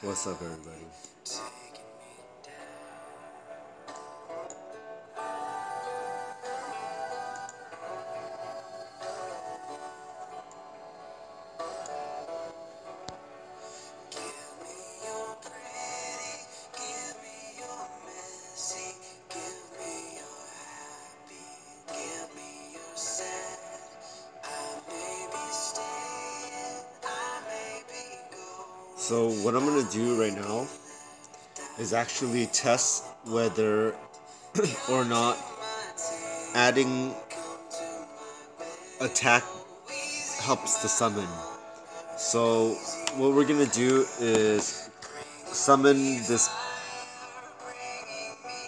What's up, everybody? So what I'm gonna do right now is actually test whether or not adding attack helps the summon. So what we're gonna do is summon this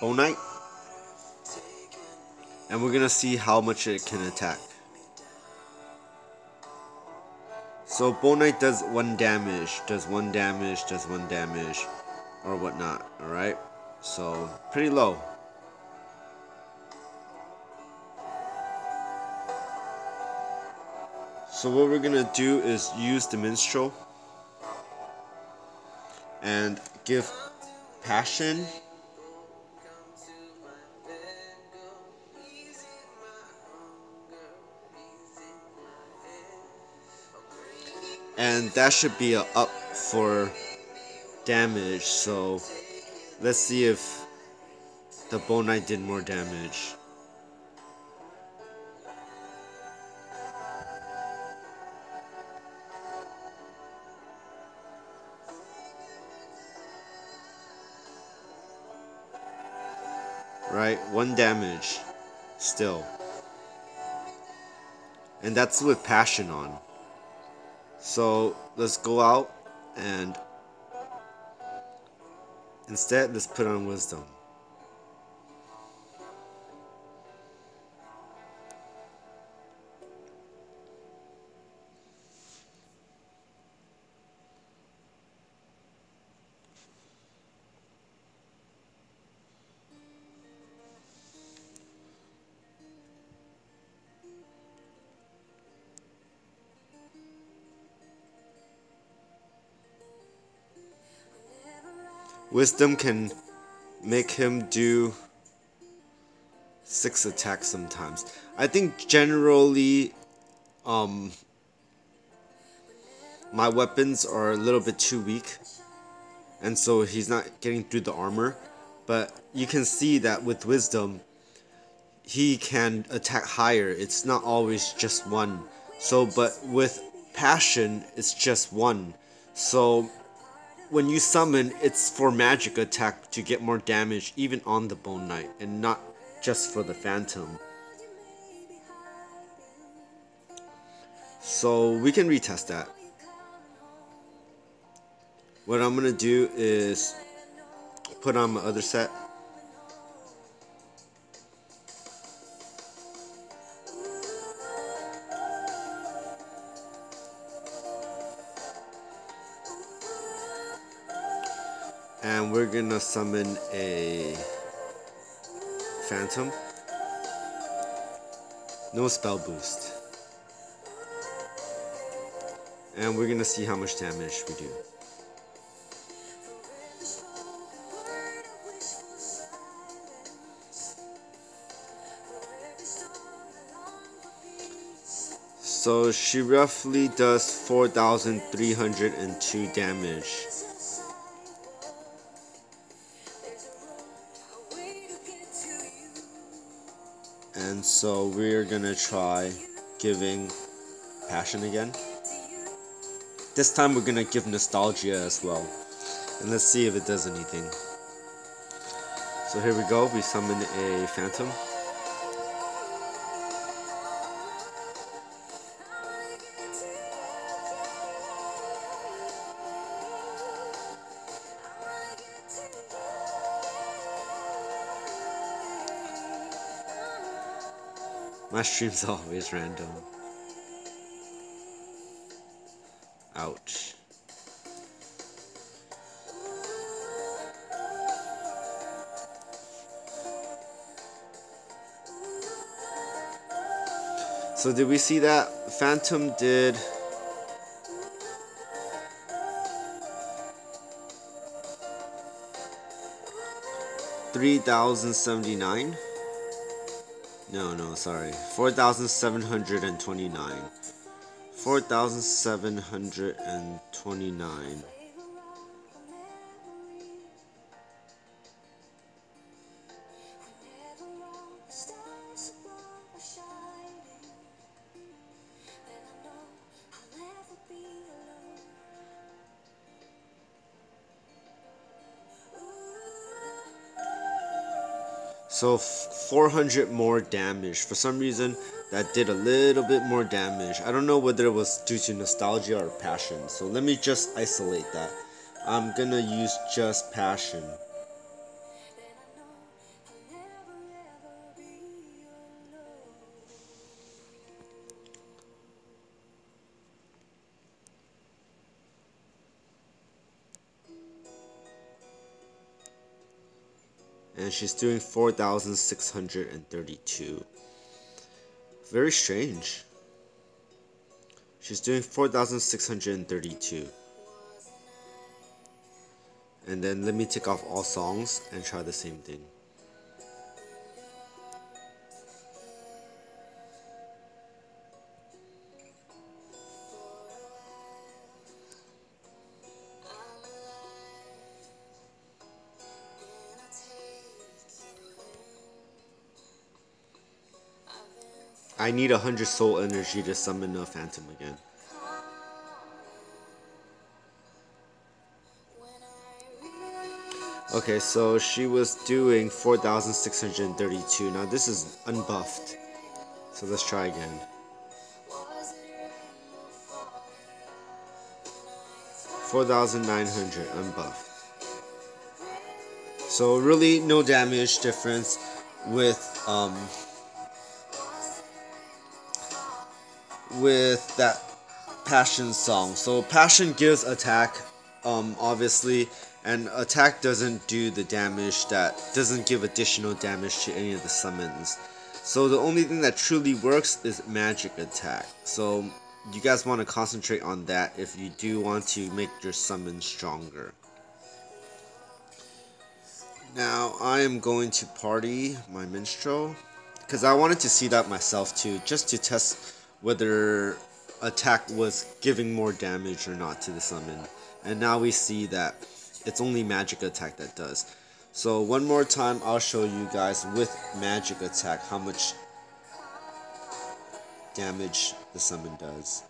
Bonite, and we're gonna see how much it can attack. So Bonite does 1 damage, does 1 damage, does 1 damage, or whatnot, alright? So, pretty low. So what we're gonna do is use the Minstrel and give Passion and that should be a up for damage. So let's see if the Bonite did more damage. Right, 1 damage still, and that's with Passion on. So let's go out and instead let's put on Wisdom. Wisdom can make him do 6 attacks sometimes. I think generally my weapons are a little bit too weak, and so he's not getting through the armor. But you can see that with Wisdom he can attack higher. It's not always just 1. So but with Passion it's just 1. So when you summon, it's for magic attack to get more damage even on the Bone Knight, and not just for the Phantom. So we can retest that. What I'm gonna do is put on my other set. And we're gonna summon a Phantom. No spell boost. And we're gonna see how much damage we do. So she roughly does 4,302 damage. And so we're gonna try giving Passion again. This time we're gonna give Nostalgia as well. And let's see if it does anything. So here we go, we summon a Phantom. My stream's always random. Ouch. So did we see that? Phantom did 3,079. No, sorry. 4,729. 4,729. So 400 more damage. For some reason, that did a little bit more damage. I don't know whether it was due to nostalgia or passion. So let me just isolate that. I'm gonna use just passion. And she's doing 4,632. Very strange. She's doing 4,632. And then let me take off all songs and try the same thing. I need 100 soul energy to summon a phantom again. Okay, so she was doing 4,632. Now this is unbuffed. So let's try again. 4,900 unbuffed. So really no damage difference with that passion song. So passion gives attack, obviously, and attack doesn't do the damage, that doesn't give additional damage to any of the summons. So the only thing that truly works is magic attack. So you guys want to concentrate on that if you do want to make your summon stronger. Now I am going to party my minstrel because I wanted to see that myself too, just to test whether attack was giving more damage or not to the summon. And now we see that it's only magic attack that does. So one more time I'll show you guys with magic attack how much damage the summon does.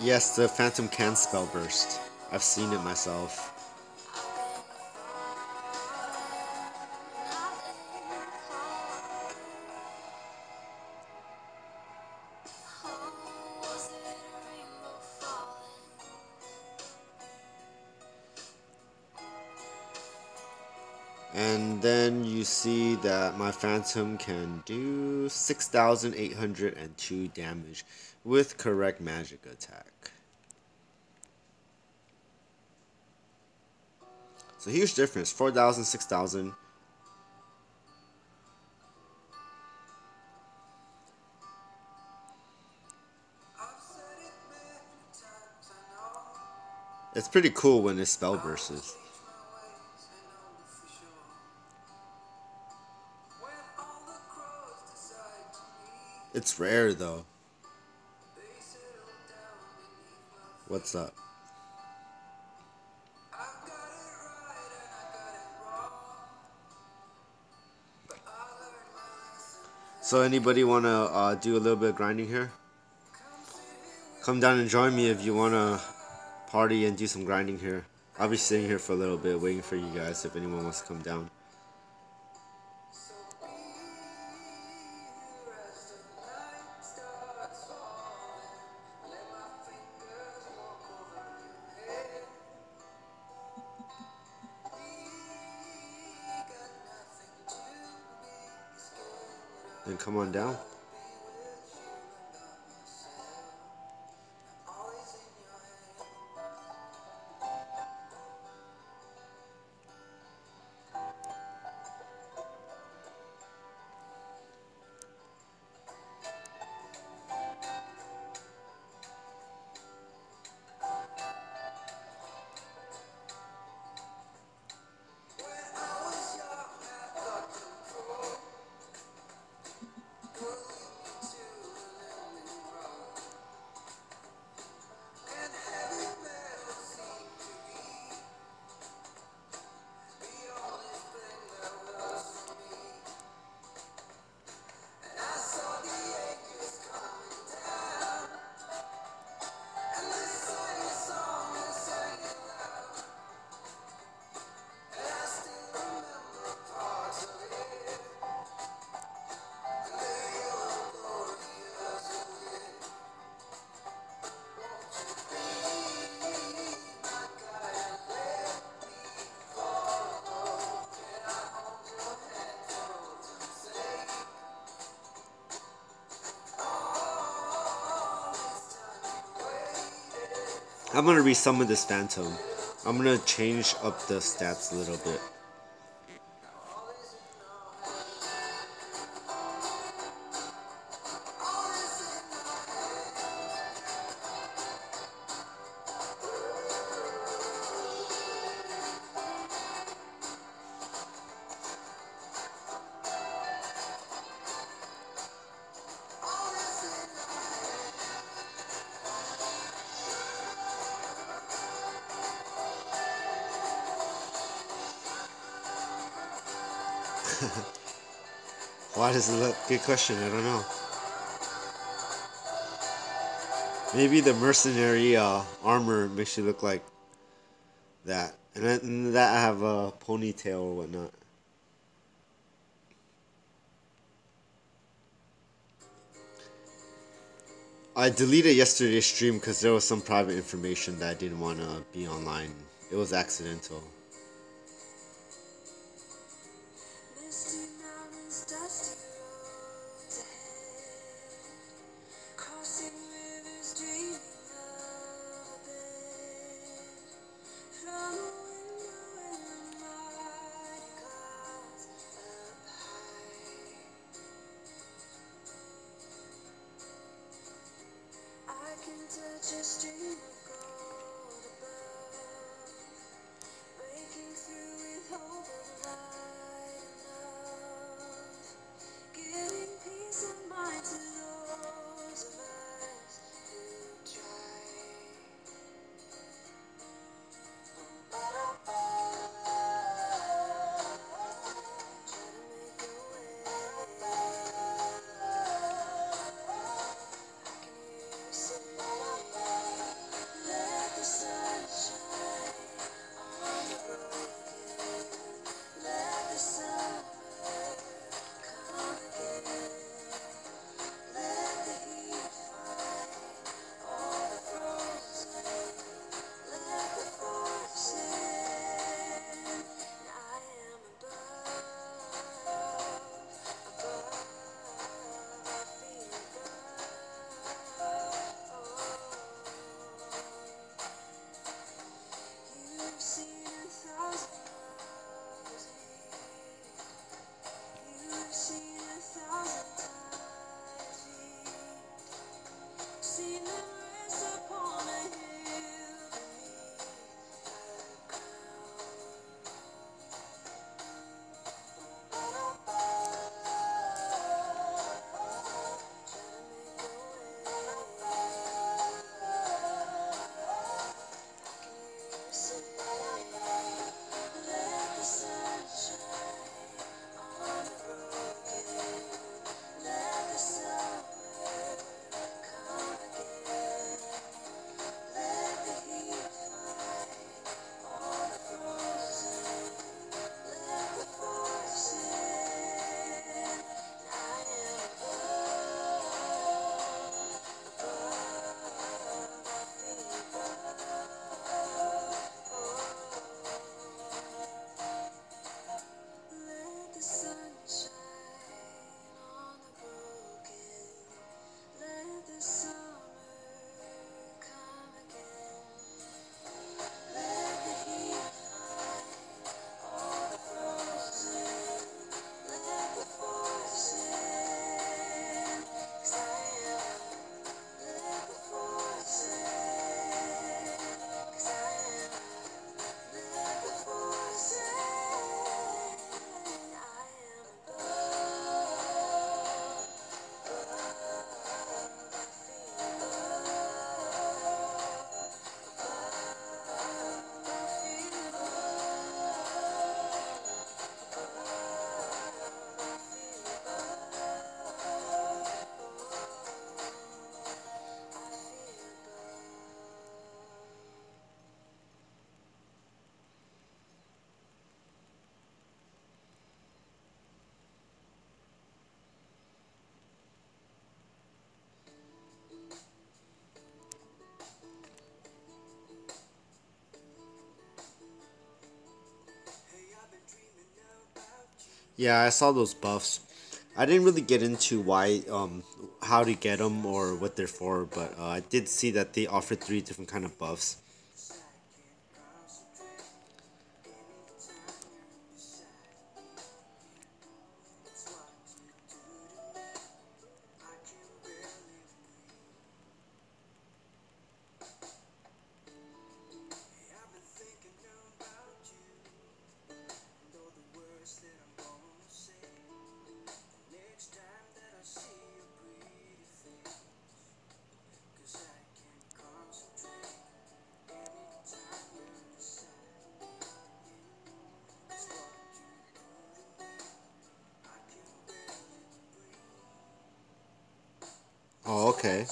Yes, the phantom can spell burst. I've seen it myself. And then you see that my phantom can do 6,802 damage with correct magic attack. So huge difference, 4,000, 6,000. It's pretty cool when it spell bursts. It's rare though. What's up? So anybody wanna do a little bit of grinding here? Come down and join me if you wanna party and do some grinding here. I'll be sitting here for a little bit waiting for you guys if anyone wants to come down. Then come on down. I'm gonna resummon this Phantom. I'm gonna change up the stats a little bit. Why does it look? Good question. I don't know. Maybe the mercenary armor makes you look like that, and that I have a ponytail or whatnot. I deleted yesterday's stream because there was some private information that I didn't want to be online. It was accidental. Yeah, I saw those buffs. I didn't really get into why how to get them or what they're for, but I did see that they offer 3 different kind of buffs. Oh, okay.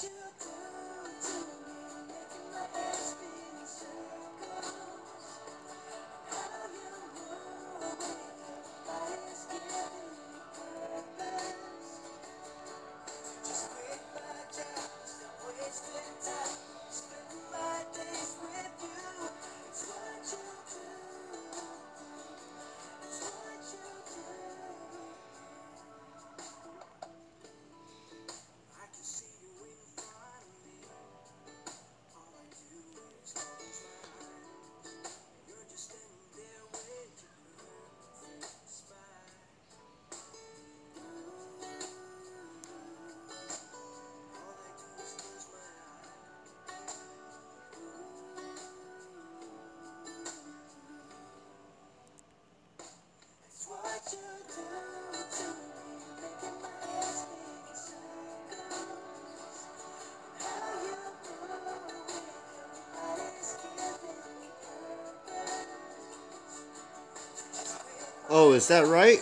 Oh, is that right?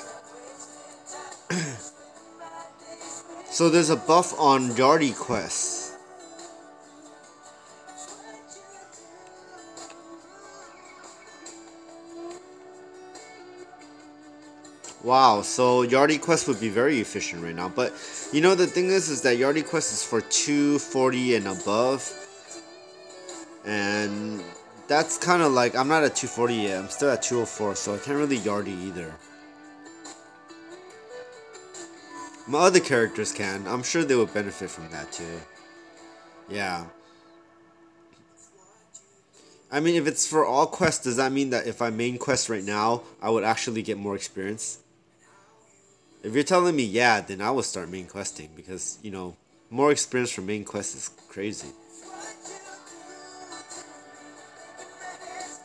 So there's a buff on Yardy quests. Wow, so Yardy Quest would be very efficient right now. But you know the thing is that Yardy Quest is for 240 and above. And that's kind of like, I'm not at 240 yet, I'm still at 204, so I can't really Yardy either. My other characters can. I'm sure they would benefit from that too. Yeah. I mean, if it's for all quests, does that mean that if I main quest right now, I would actually get more experience? If you're telling me yeah, then I will start main questing because, you know, more experience for main quest is crazy.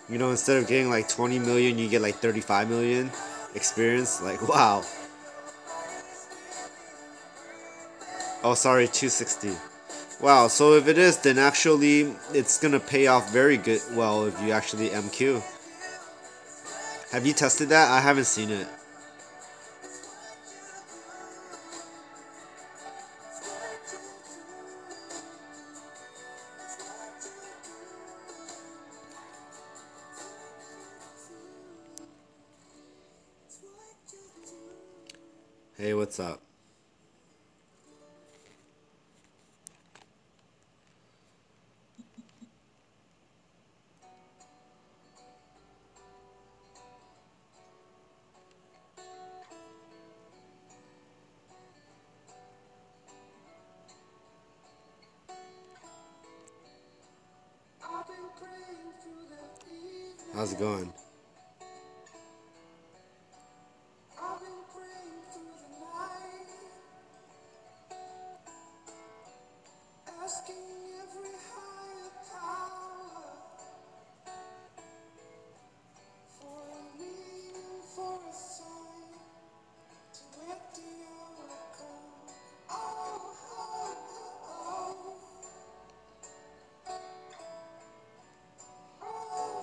You know, instead of getting like 20 million, you get like 35 million experience. Like, wow. Oh, sorry, 260. Wow, so if it is, then actually it's gonna pay off very good. Well, if you actually MQ. Have you tested that? I haven't seen it. Hey, what's up? How's it going?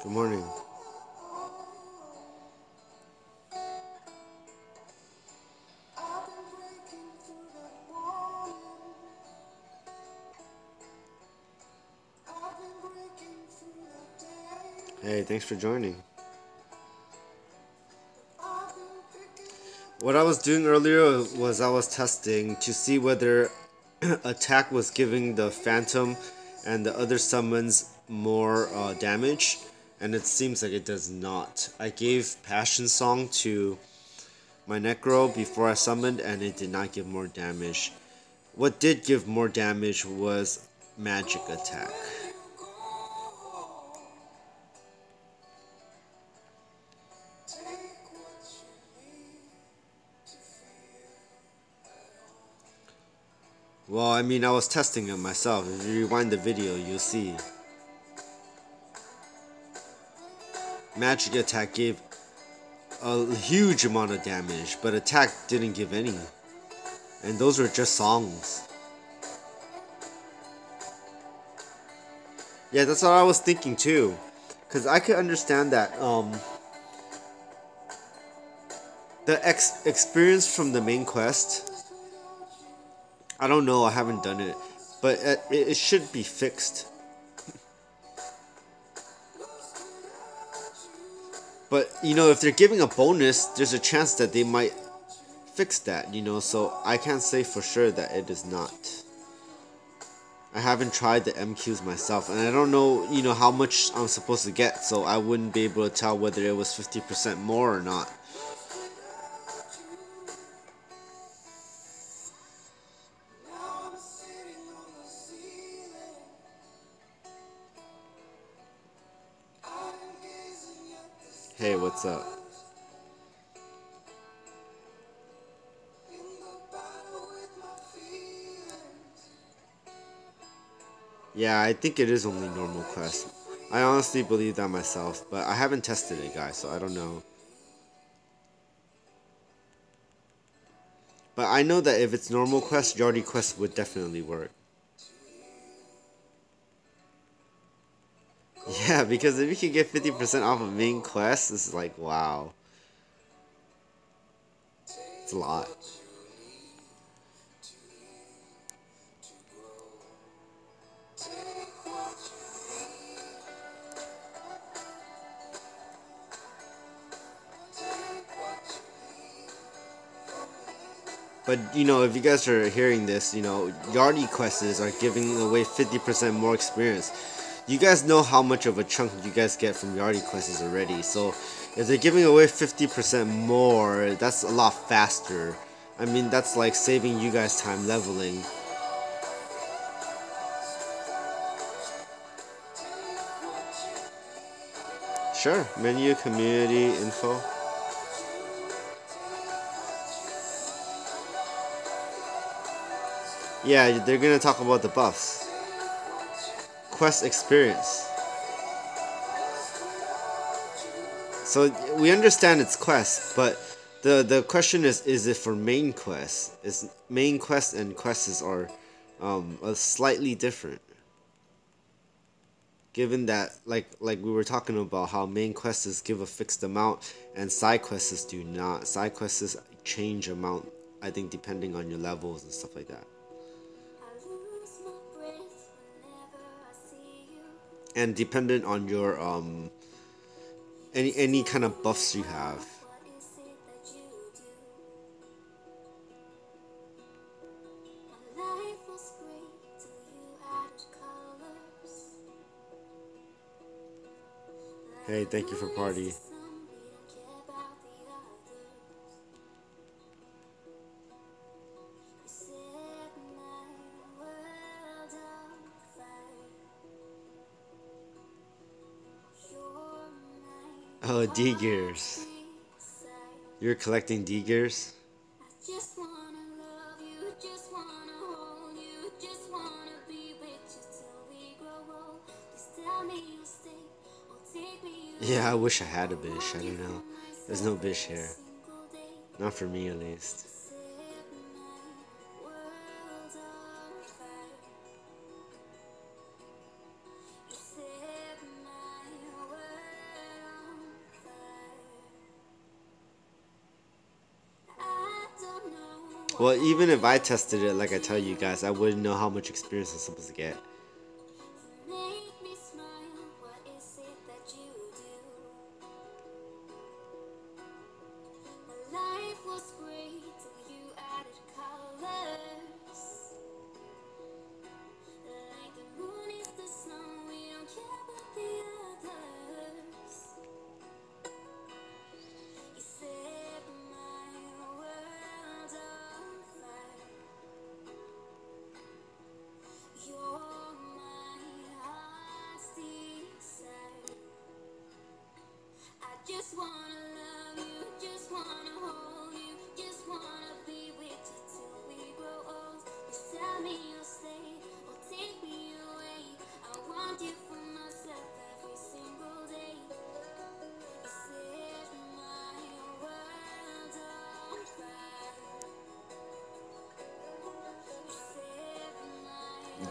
Good morning. Hey, thanks for joining. What I was doing earlier was I was testing to see whether attack was giving the phantom and the other summons more damage, and it seems like it does not. I gave Passion Song to my Necro before I summoned, and it did not give more damage. What did give more damage was magic attack. Well, I mean, I was testing it myself. If you rewind the video, you'll see. Magic attack gave a huge amount of damage, but attack didn't give any. And those were just songs. Yeah, that's what I was thinking too. Because I could understand that the experience from the main quest, I don't know, I haven't done it, but it should be fixed. But, you know, if they're giving a bonus, there's a chance that they might fix that, you know, so I can't say for sure that it is not. I haven't tried the MQs myself, and I don't know, you know, how much I'm supposed to get, so I wouldn't be able to tell whether it was 50% more or not. Hey, what's up? Yeah, I think it is only normal quest. I honestly believe that myself, but I haven't tested it, guys, so I don't know. But I know that if it's normal quest, Yardy quest would definitely work. Yeah, because if you can get 50% off of main quest, it's like, wow. It's a lot. But, you know, if you guys are hearing this, you know, Yardy quests are giving away 50% more experience. You guys know how much of a chunk you guys get from Yardy quests already, so if they're giving away 50% more, that's a lot faster. I mean, that's like saving you guys time leveling. Sure, menu, community, info. Yeah, they're gonna talk about the buffs. Quest experience. So we understand it's quest, but the question is it for main quest? Is main quest and quests are slightly different. Given that like we were talking about how main quests give a fixed amount and side quests do not. Side quests change amount, I think, depending on your levels and stuff like that. And dependent on your any kind of buffs you have. Hey, thank you for party. Oh, D-Gears. You're collecting D-Gears? Yeah, I wish I had a bish. I don't know. There's no bish here. Not for me, at least. Well, even if I tested it, like I tell you guys, I wouldn't know how much experience I'm supposed to get.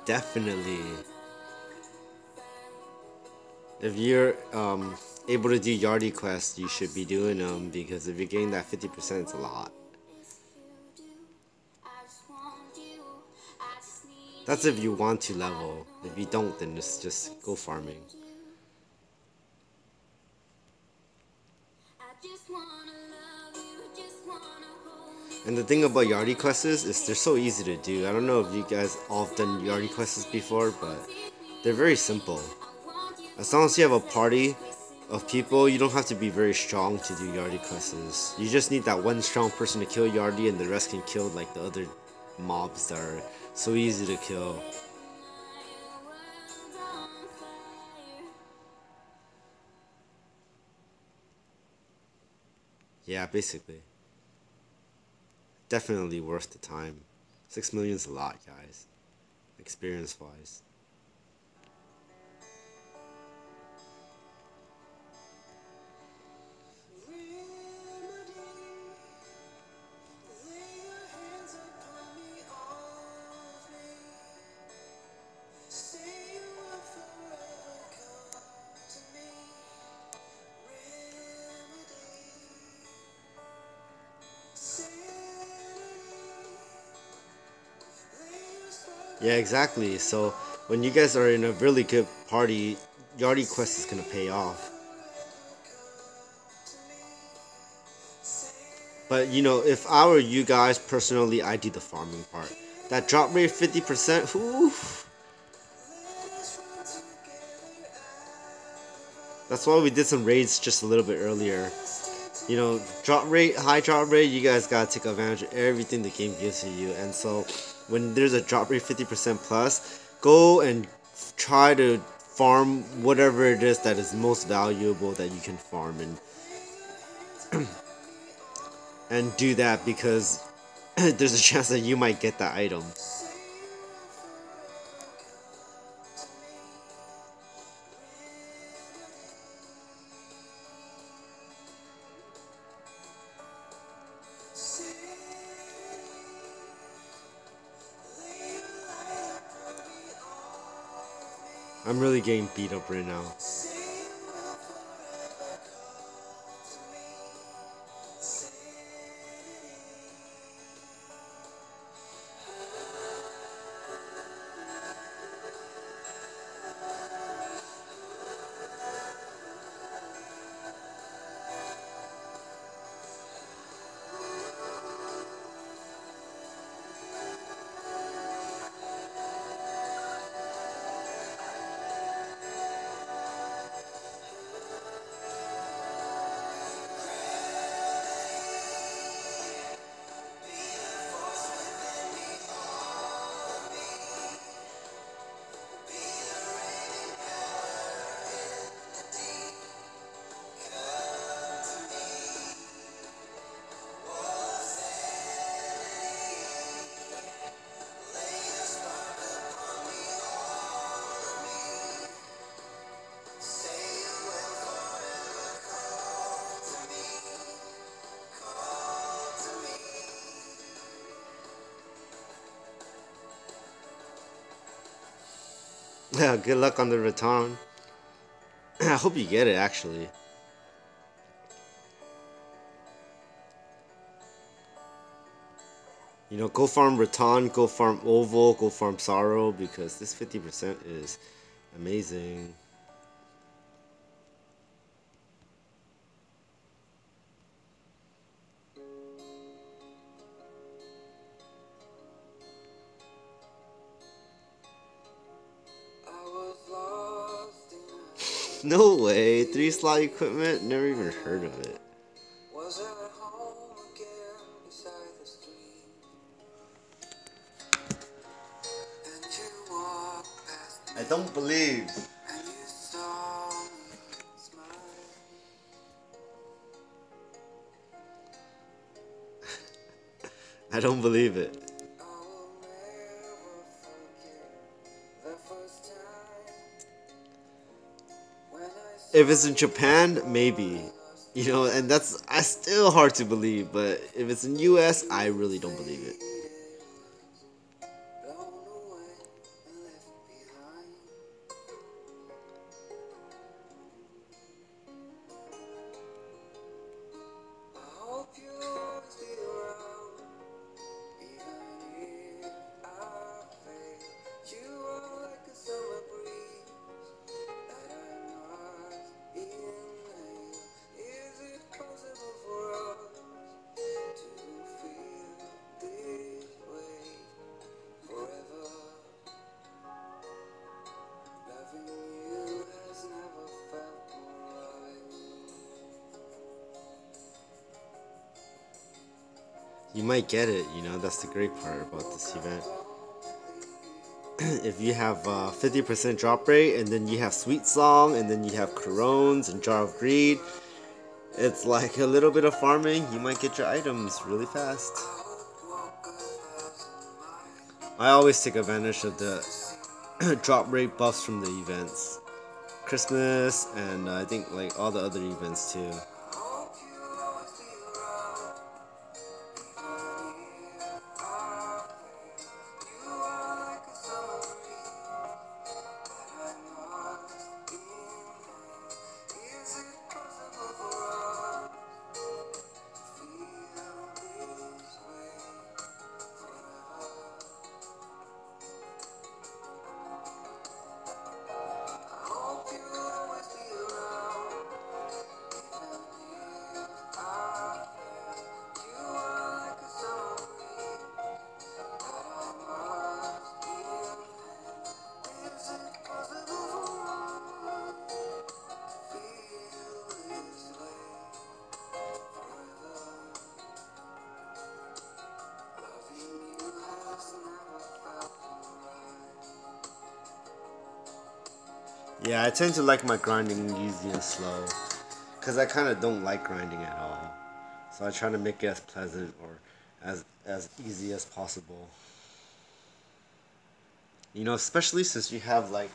Definitely. If you're able to do Yardie quests, you should be doing them because if you're getting that 50%, it's a lot. That's if you want to level. If you don't, then just go farming. And the thing about Yardie quests is they're so easy to do. I don't know if you guys all have done Yardie quests before, but they're very simple. As long as you have a party of people, you don't have to be very strong to do Yardie quests. You just need that one strong person to kill Yardie, and the rest can kill like the other mobs that are so easy to kill. Yeah, basically. Definitely worth the time. 6 million's a lot, guys. Experience wise. Yeah, exactly. So when you guys are in a really good party, Yardie quest is gonna pay off. But you know, if I were you guys personally, I'd do the farming part. That drop rate 50%, oof. That's why we did some raids just a little bit earlier. You know, drop rate, high drop rate, you guys gotta take advantage of everything the game gives to you. And so when there's a drop rate 50% plus, go and try to farm whatever it is that is most valuable that you can farm and do that because there's a chance that you might get that item. I'm really getting beat up right now. Yeah, good luck on the return. I hope you get it actually. You know, go farm Raton, go farm Oval, go farm Sorrow because this 50% is amazing. No way, 3 slot equipment? Never even heard of it. I don't believe. I don't believe it. If it's in Japan, maybe. You know, and that's still hard to believe, but if it's in US, I really don't believe it. You might get it, you know, that's the great part about this event. If you have 50% drop rate, and then you have Sweet Song, and then you have Corones and Jar of Greed, it's like a little bit of farming, you might get your items really fast. I always take advantage of the drop rate buffs from the events. Christmas, and I think like all the other events too. Yeah, I tend to like my grinding easy and slow, because I kind of don't like grinding at all. So I try to make it as pleasant or as easy as possible. You know, especially since you have like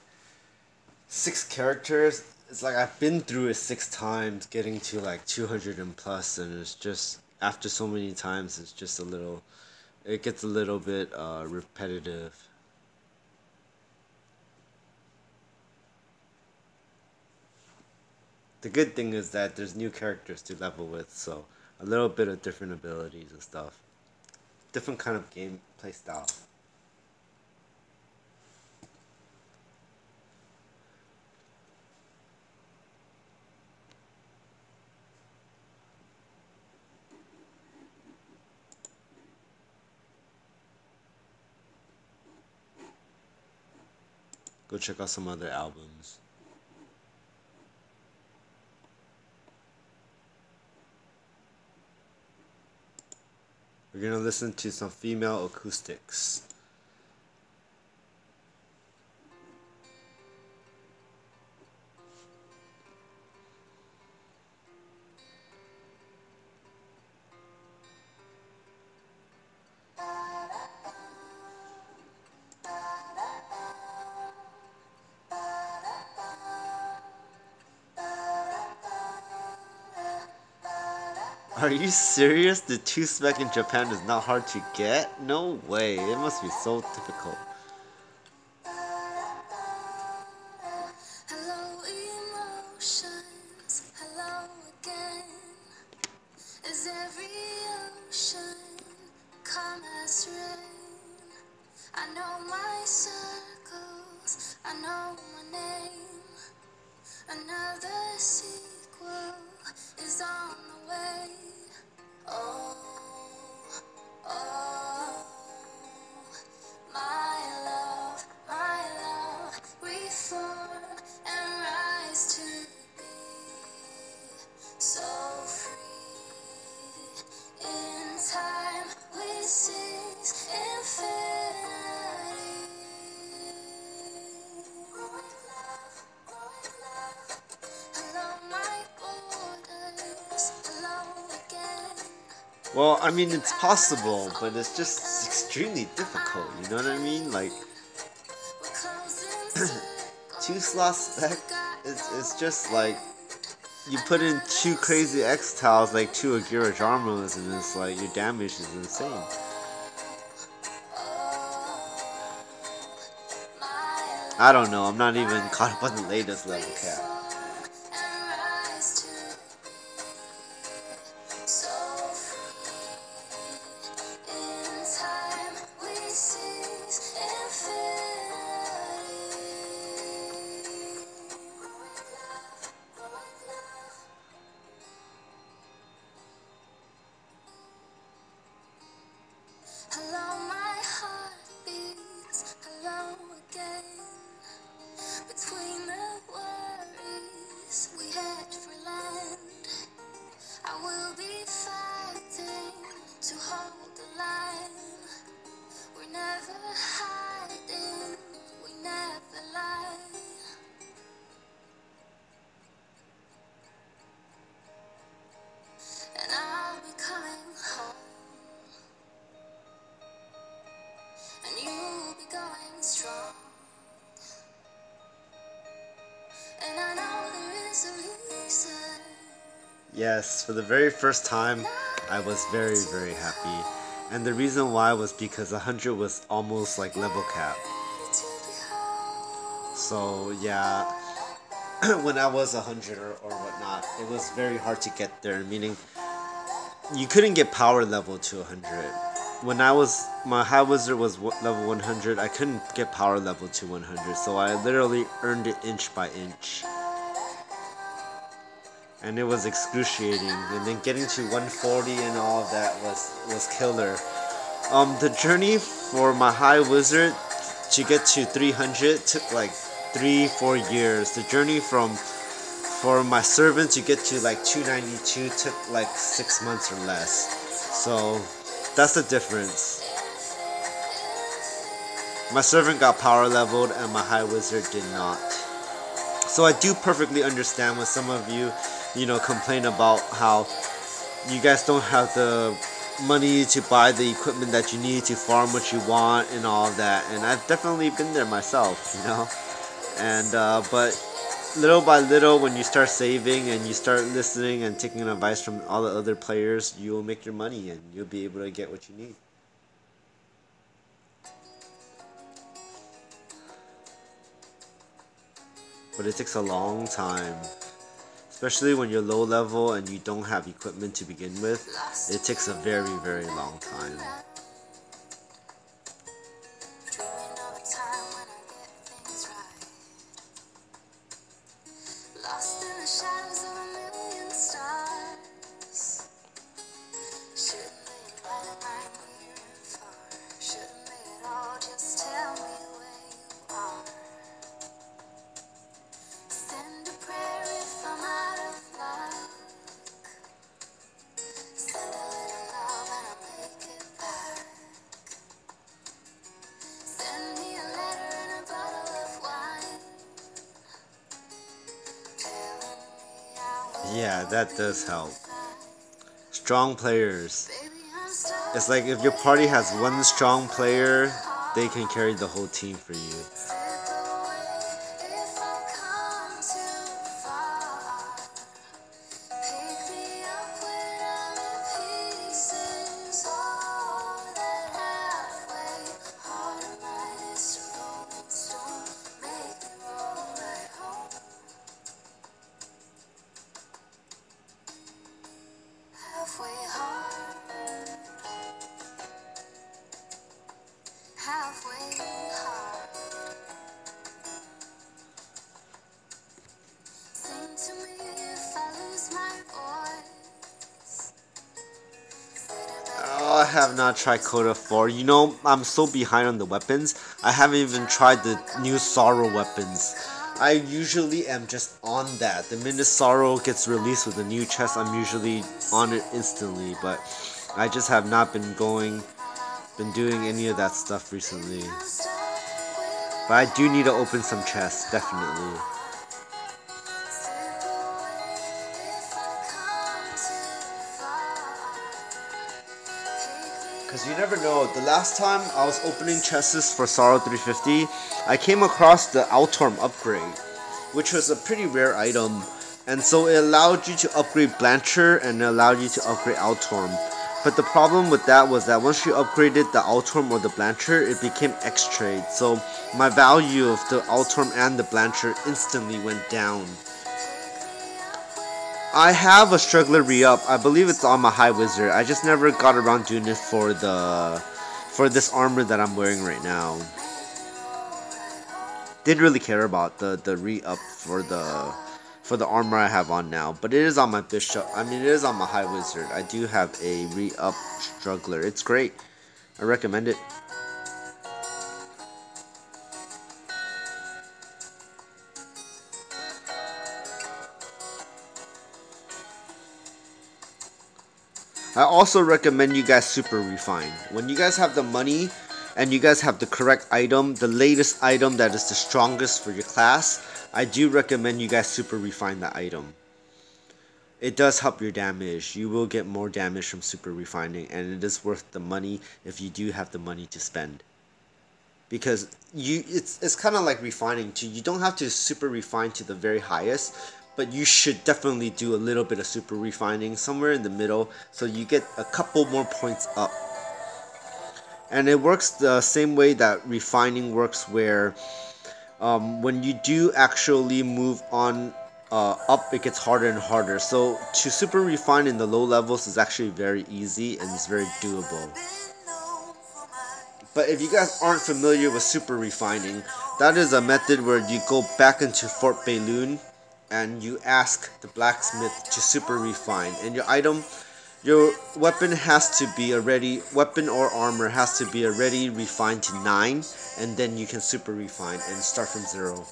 6 characters, it's like I've been through it 6 times, getting to like 200 and plus, and it's just after so many times, it's just a little, it gets a little bit repetitive. The good thing is that there's new characters to level with, so a little bit of different abilities and stuff. Different kind of gameplay style. Go check out some other albums. We're gonna listen to some female acoustics. Are you serious? The 2-spec in Japan is not hard to get? No way, it must be so difficult. Well, I mean, it's possible, but it's just extremely difficult, you know what I mean? Like, 2 slot spec, it's just like, you put in 2 crazy X tiles, like 2 Agira Jarmos, and it's like, your damage is insane. I don't know, I'm not even caught up on the latest level cap. Hello, my heart beats. Hello again. Between the worries we had for land, I will be fighting to hold the line. We're never hiding, we never lie. And I'll be coming home, and you'll be going strong. And I know there is a reason. Yes, for the very first time, I was very, very happy. And the reason why was because 100 was almost like level cap. So yeah, when I was 100 or whatnot, it was very hard to get there, meaning you couldn't get power level to 100. When my high wizard was level 100, I couldn't get power level to 100, so I literally earned it inch by inch. And it was excruciating, and then getting to 140 and all of that was killer. The journey for my high wizard to get to 300 took like 3-4 years. The journey for my servant to get to like 292 took like 6 months or less. So that's the difference. My servant got power leveled and my high wizard did not. So I do perfectly understand when some of you complain about how you guys don't have the money to buy the equipment that you need to farm what you want and all of that. And I've definitely been there myself, And but little by little, when you start saving and you start listening and taking advice from all the other players, you will make your money and you'll be able to get what you need. But it takes a long time. Especially when you're low level and you don't have equipment to begin with, it takes a very, very long time. Lost in the shadows of a million stars. Shouldn't they light my near and far? Shouldn't they all just tell me where you are? Send a prayer if I'm out of luck. Send a little love and I'll make it back. Send me a letter and a bottle of wine. Yeah, that does help. Strong players. It's like if your party has one strong player, they can carry the whole team for you. Oh, I have not tried Coda 4. I'm so behind on the weapons. I haven't even tried the new Sorrow weapons. I usually am just on that. The minute Sorrow gets released with a new chest, I'm usually on it instantly. But I just have not been doing any of that stuff recently. But I do need to open some chests, definitely. Because you never know. The last time I was opening chests for Sorrow 350, I came across the Altorm upgrade, which was a pretty rare item. And so it allowed you to upgrade Blancher and it allowed you to upgrade Altorm. But the problem with that was that once you upgraded the Altorm or the Blancher, it became X-Trade. So my value of the Altorm and the Blancher instantly went down. I have a Struggler re-up. I believe it's on my High Wizard. I just never got around doing it for this armor that I'm wearing right now. Didn't really care about the re-up for the armor I have on now, but it is on my Bishop. I mean, it is on my High Wizard. I do have a re-up Struggler. It's great. I recommend it. I also recommend you guys Super Refine. When you guys have the money and you guys have the correct item, the latest item that is the strongest for your class, I do recommend you guys Super Refine that item. It does help your damage. You will get more damage from Super Refining, and it is worth the money if you do have the money to spend. Because it's kind of like refining too. You don't have to Super Refine to the very highest, but you should definitely do a little bit of Super Refining somewhere in the middle so you get a couple more points up. And it works the same way that refining works, where when you do actually move on up, it gets harder and harder. So to Super Refine in the low levels is actually very easy and it's very doable. But if you guys aren't familiar with Super Refining, that is a method where you go back into Fort Baylun and you ask the blacksmith to Super Refine, and your weapon has to be already, weapon or armor has to be already refined to 9, and then you can Super Refine and start from 0.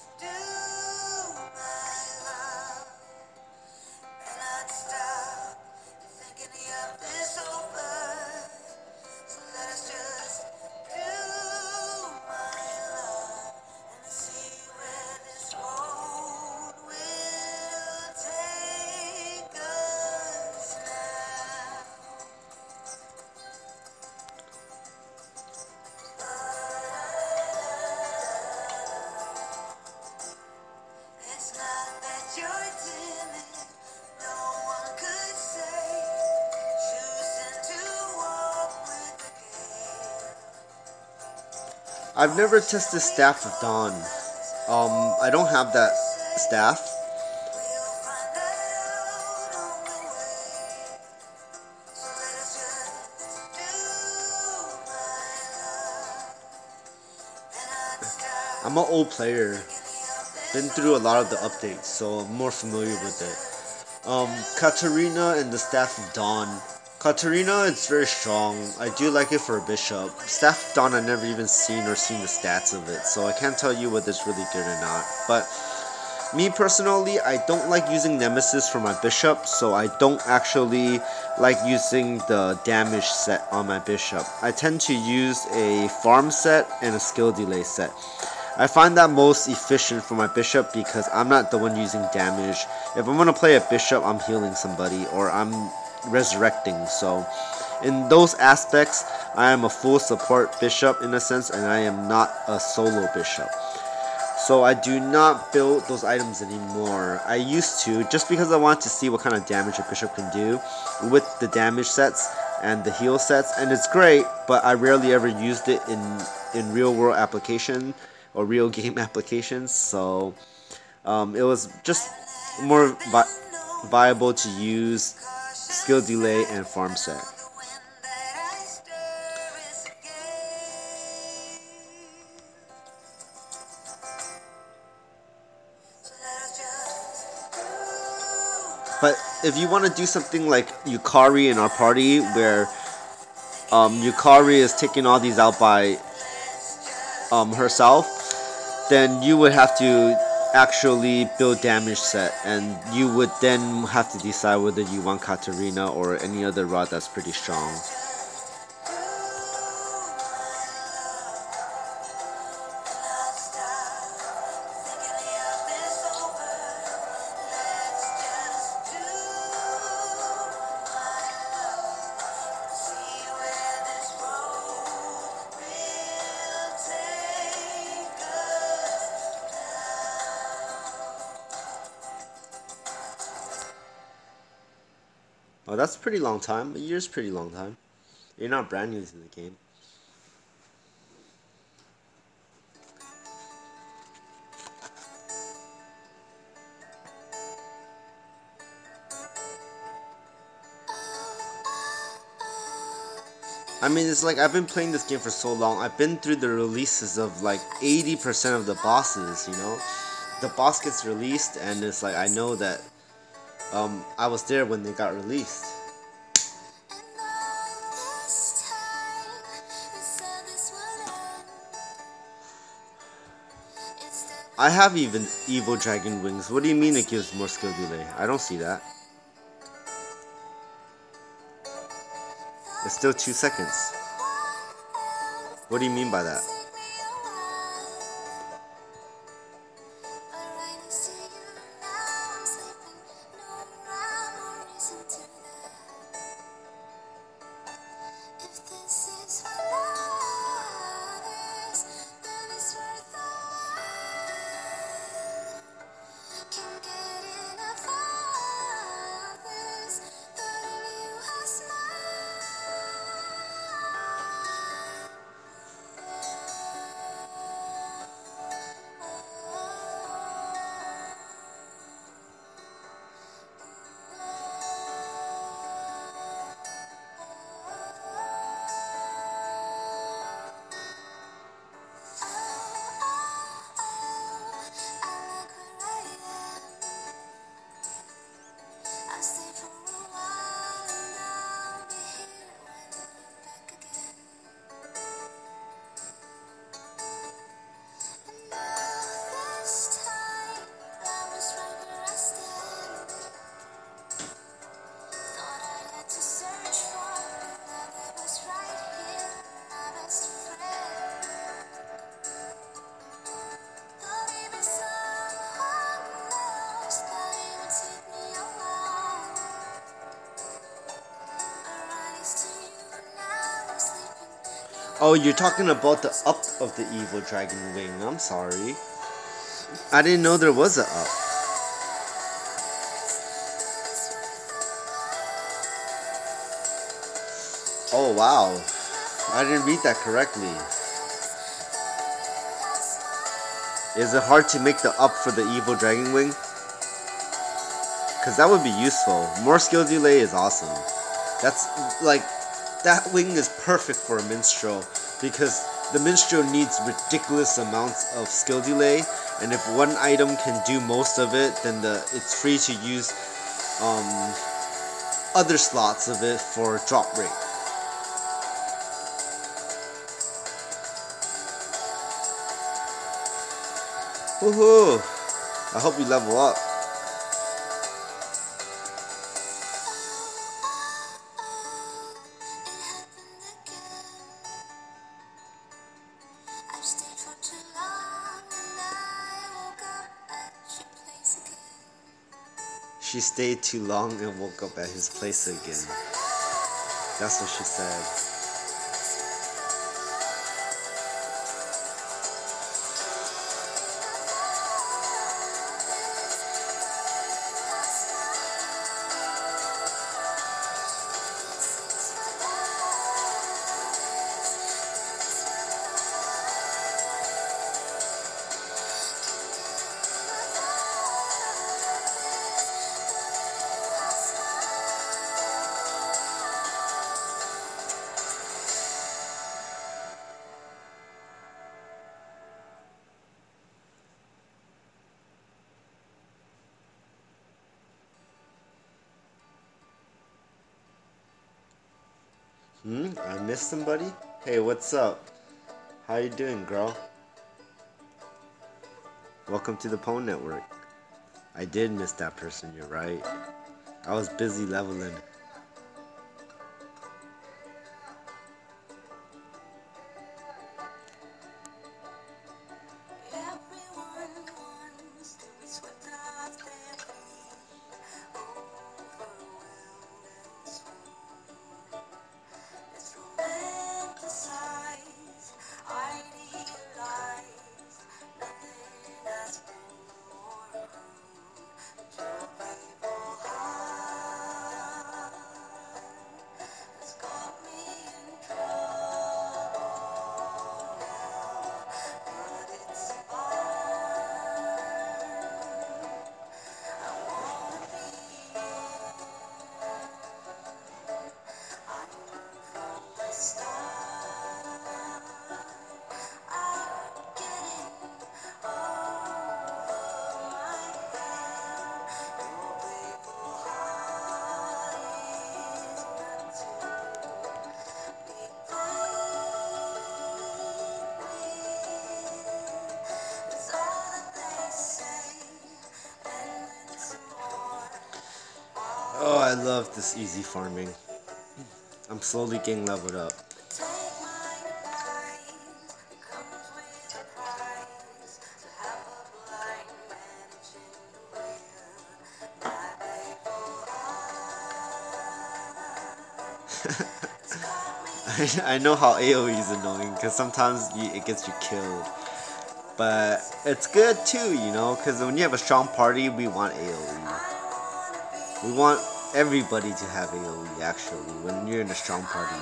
I've never tested Staff of Dawn. I don't have that staff. I'm an old player. Been through a lot of the updates, so I'm more familiar with it. Katarina and the Staff of Dawn. Katarina, it's very strong. I do like it for a bishop. Staff of Dawn, I've never even seen the stats of it, so I can't tell you whether it's really good or not. But me personally, I don't like using Nemesis for my bishop, so I don't actually like using the damage set on my bishop. I tend to use a farm set and a skill delay set. I find that most efficient for my bishop because I'm not the one using damage. If I'm going to play a bishop, I'm healing somebody or I'm resurrecting. So in those aspects, I am a full support bishop in a sense, and I am not a solo bishop. So I do not build those items anymore. I used to, just because I want to see what kind of damage a bishop can do with the damage sets and the heal sets, and it's great, but I rarely ever used it in real world application or real game applications, so it was just more viable to use skill delay and farm set. But if you want to do something like Yukari in our party, where Yukari is taking all these out by herself, then you would have to actually build damage set, and you would then have to decide whether you want Katarina or any other rod that's pretty strong. Oh, that's a pretty long time. A year's a pretty long time. You're not brand new to the game. I mean, it's like I've been playing this game for so long. I've been through the releases of like 80% of the bosses, you know? The boss gets released, and it's like I know that I was there when they got released. I have even Evil Dragon Wings. What do you mean it gives more skill delay? I don't see that. It's still 2 seconds. What do you mean by that? Oh, you're talking about the up of the Evil Dragon Wing. I'm sorry. I didn't know there was a up. Oh, wow. I didn't read that correctly. Is it hard to make the up for the Evil Dragon Wing? Because that would be useful. More skill delay is awesome. That's like, that wing is perfect for a minstrel, because the minstrel needs ridiculous amounts of skill delay, and if one item can do most of it, then it's free to use other slots of it for drop rate. Woohoo! I hope you level up. She stayed too long and woke up at his place again. That's what she said. I missed somebody? Hey, what's up? How you doing, girl? Welcome to the Pwn Network. I did miss that person, you're right. I was busy leveling. I love this easy farming. I'm slowly getting leveled up. Take my advice, it comes with a price. To have a blind managing the wheel. My faithful heart. I know how AoE is annoying because sometimes it gets you killed. But it's good too, you know, because when you have a strong party, we want AoE. We want everybody to have AoE actually when you're in a strong party.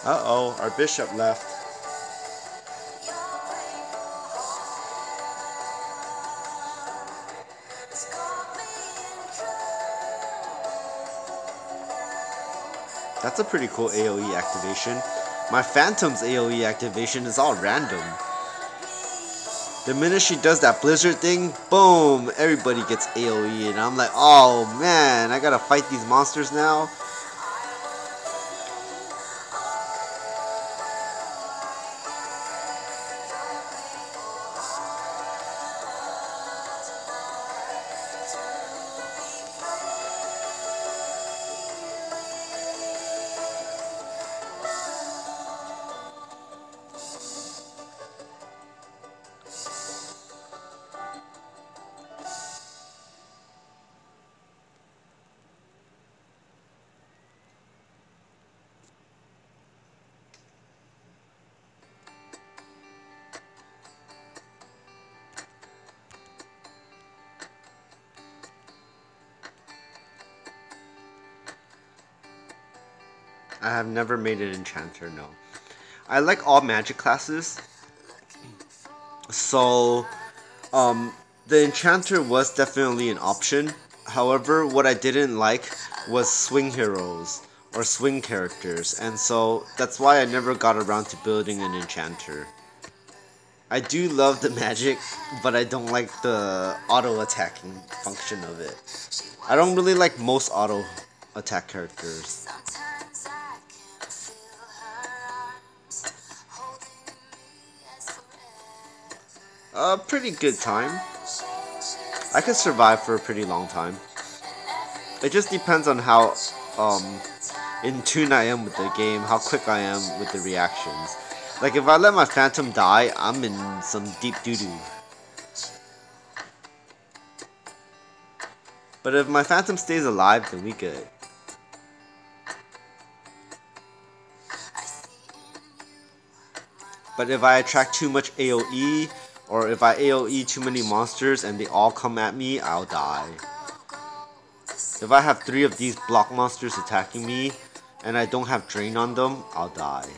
Uh-oh, our bishop left. That's a pretty cool AoE activation. My Phantom's AoE activation is all random. The minute she does that blizzard thing, boom, everybody gets AoE, and I'm like, oh man, I gotta fight these monsters now. I have never made an enchanter, no. I like all magic classes. So, the enchanter was definitely an option. However, what I didn't like was swing heroes or swing characters, and so that's why I never got around to building an enchanter. I do love the magic, but I don't like the auto attacking function of it. I don't really like most auto attack characters. Sometimes I can feel her arms holding me as forever. A pretty good time. I could survive for a pretty long time. It just depends on how in tune I am with the game, how quick I am with the reactions. Like if I let my Phantom die, I'm in some deep doo-doo. But if my Phantom stays alive, then we good. But if I attract too much AoE, or if I AoE too many monsters and they all come at me, I'll die. If I have 3 of these block monsters attacking me, and I don't have drain on them, I'll die.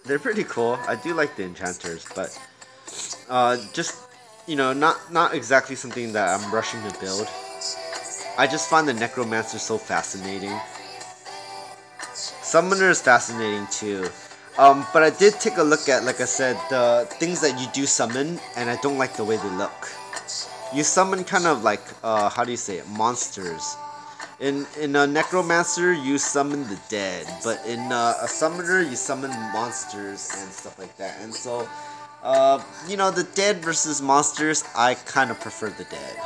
They're pretty cool. I do like the enchanters, but just, you know, not exactly something that I'm rushing to build. I just find the necromancer so fascinating. Summoner is fascinating too. But I did take a look at, like I said, the things that you do summon, and I don't like the way they look. You summon kind of like, how do you say it, monsters. In a necromancer, you summon the dead, but in a summoner, you summon monsters and stuff like that. And so, you know, the dead versus monsters, I kind of prefer the dead.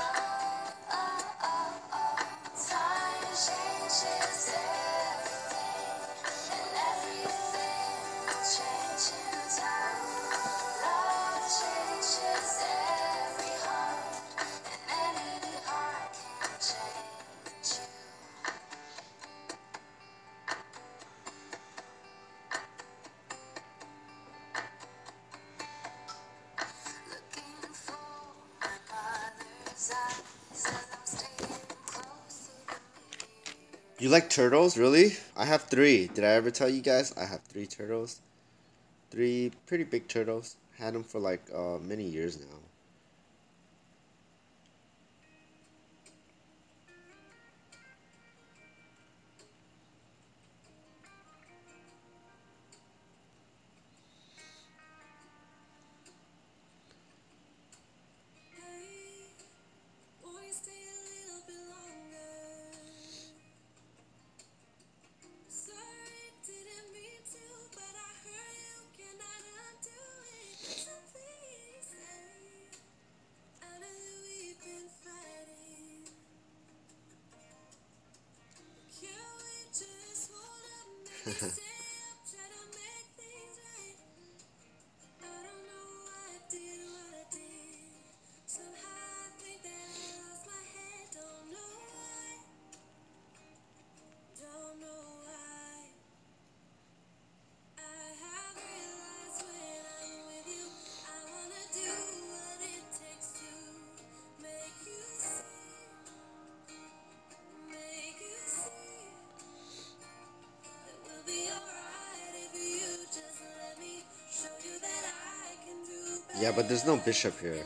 You like turtles, really? I have three. Did I ever tell you guys? I have three turtles. Three pretty big turtles. Had them for like many years now. Yeah, but there's no bishop here.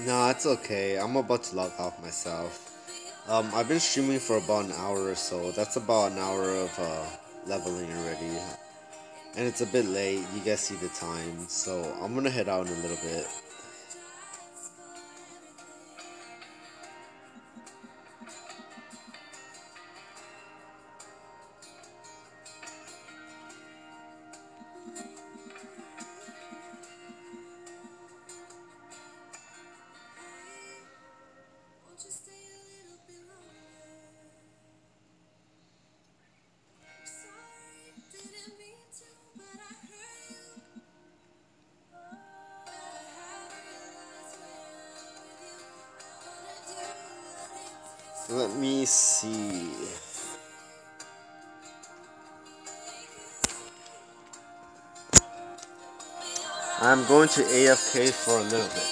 No, it's okay. I'm about to log off myself. I've been streaming for about an hour or so. That's about an hour of leveling already. And it's a bit late. You guys see the time. So I'm gonna head out in a little bit. Let me see. I'm going to AFK for a little bit.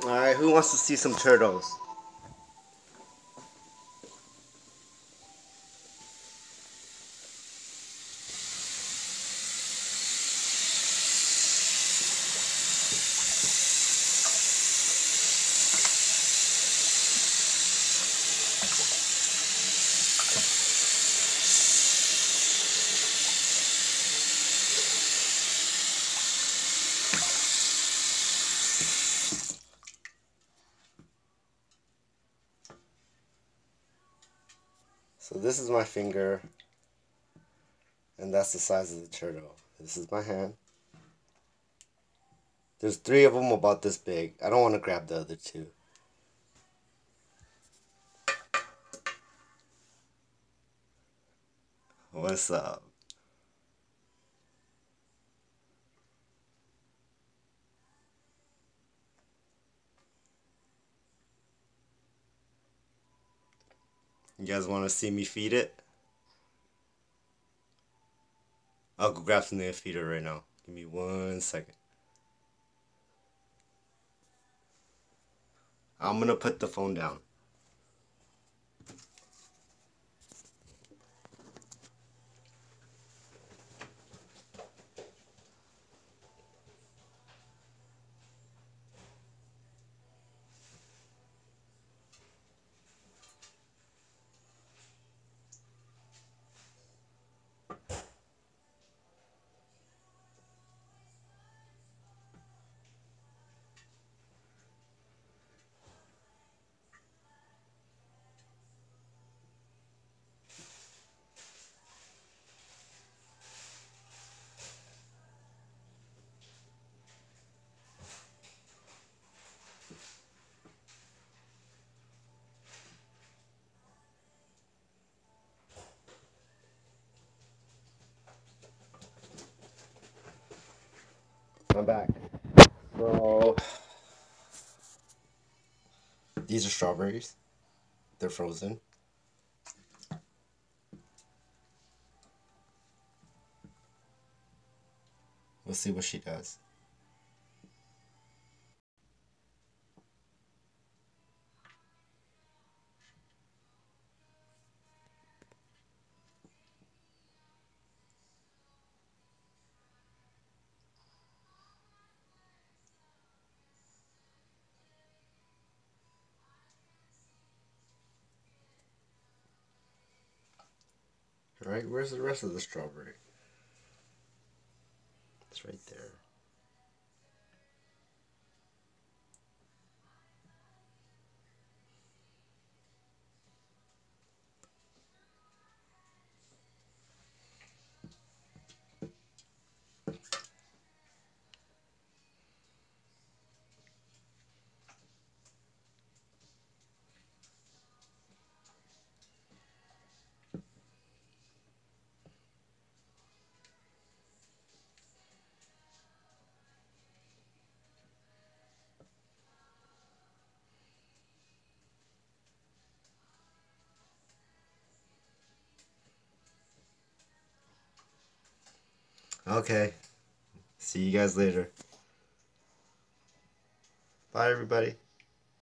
Alright, who wants to see some turtles? So this is my finger, and that's the size of the turtle. This is my hand. There's 3 of them about this big. I don't want to grab the other 2. What's up? You guys want to see me feed it? I'll go grab something to feed her right now. Give me 1 second. I'm gonna put the phone down. I'm back. So these are strawberries. They're frozen. We'll see what she does. Alright, where's the rest of the strawberry? It's right there. Okay. See you guys later. Bye, everybody.